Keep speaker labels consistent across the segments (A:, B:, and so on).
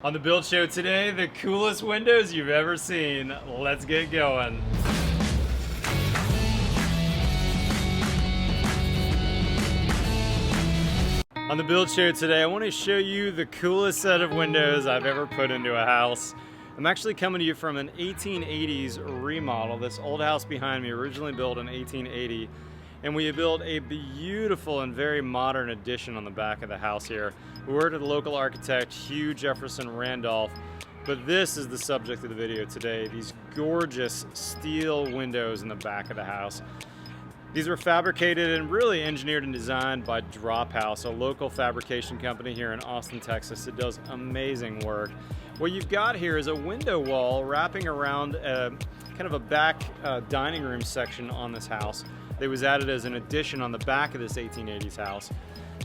A: On the build show today, the coolest windows you've ever seen. Let's get going. On the build show today, I want to show you the coolest set of windows I've ever put into a house. I'm actually coming to you from an 1880s remodel. This old house behind me, originally built in 1880. And we built a beautiful and very modern addition on the back of the house here. We worked with the local architect, Hugh Jefferson Randolph, but this is the subject of the video today, these gorgeous steel windows in the back of the house. These were fabricated and really engineered and designed by Drop House, a local fabrication company here in Austin, Texas. It does amazing work. What you've got here is a window wall wrapping around kind of a back dining room section on this house. It was added as an addition on the back of this 1880s house.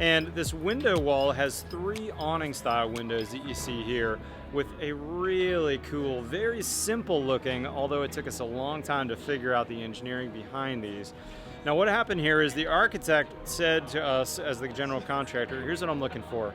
A: And this window wall has 3 awning style windows that you see here with a really cool, very simple looking, although it took us a long time to figure out the engineering behind these. Now what happened here is the architect said to us as the general contractor, here's what I'm looking for.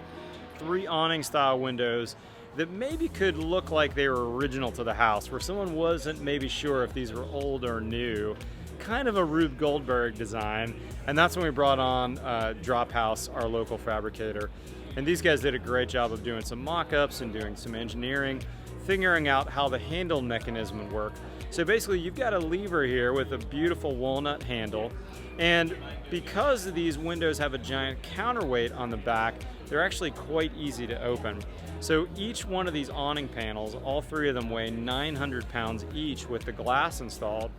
A: 3 awning style windows that maybe could look like they were original to the house, where someone wasn't maybe sure if these were old or new. Kind of a Rube Goldberg design, and that's when we brought on Drop House, our local fabricator. And these guys did a great job of doing some mock-ups and doing some engineering, figuring out how the handle mechanism would work. So basically you've got a lever here with a beautiful walnut handle, and because these windows have a giant counterweight on the back, they're actually quite easy to open. So each one of these awning panels, all 3 of them weigh 900 pounds each with the glass installed.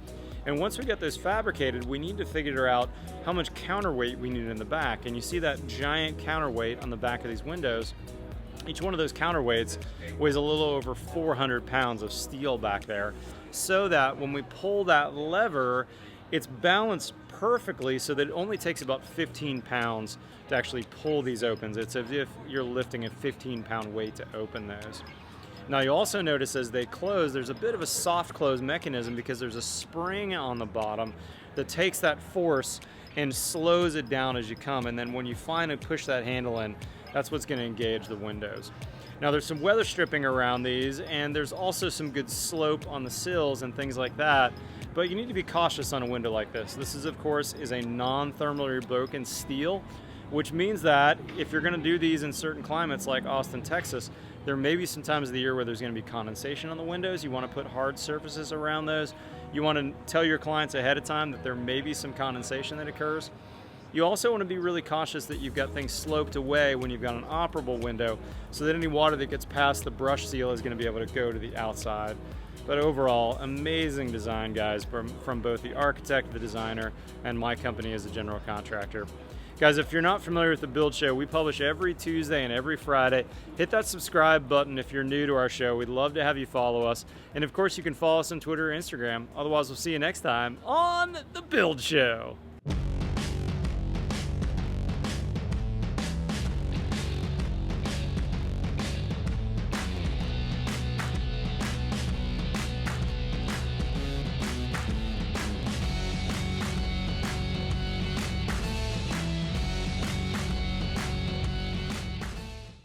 A: And once we get this fabricated, we need to figure out how much counterweight we need in the back. And you see that giant counterweight on the back of these windows. Each one of those counterweights weighs a little over 400 pounds of steel back there, so that when we pull that lever, it's balanced perfectly so that it only takes about 15 pounds to actually pull these open. It's as if you're lifting a 15-pound weight to open those. Now you also notice as they close, there's a bit of a soft close mechanism because there's a spring on the bottom that takes that force and slows it down as you come. And then when you finally push that handle in, that's what's going to engage the windows. Now there's some weather stripping around these, and there's also some good slope on the sills and things like that. But you need to be cautious on a window like this. This is, of course, is a non-thermally broken steel, which means that if you're going to do these in certain climates like Austin, Texas, there may be some times of the year where there's going to be condensation on the windows. You want to put hard surfaces around those. You want to tell your clients ahead of time that there may be some condensation that occurs. You also want to be really cautious that you've got things sloped away when you've got an operable window, so that any water that gets past the brush seal is going to be able to go to the outside. But overall, amazing design, guys, from both the architect, the designer, and my company as a general contractor. Guys, if you're not familiar with the Build Show, we publish every Tuesday and every Friday. Hit that subscribe button if you're new to our show. We'd love to have you follow us. And of course, you can follow us on Twitter or Instagram. Otherwise, we'll see you next time on the Build Show.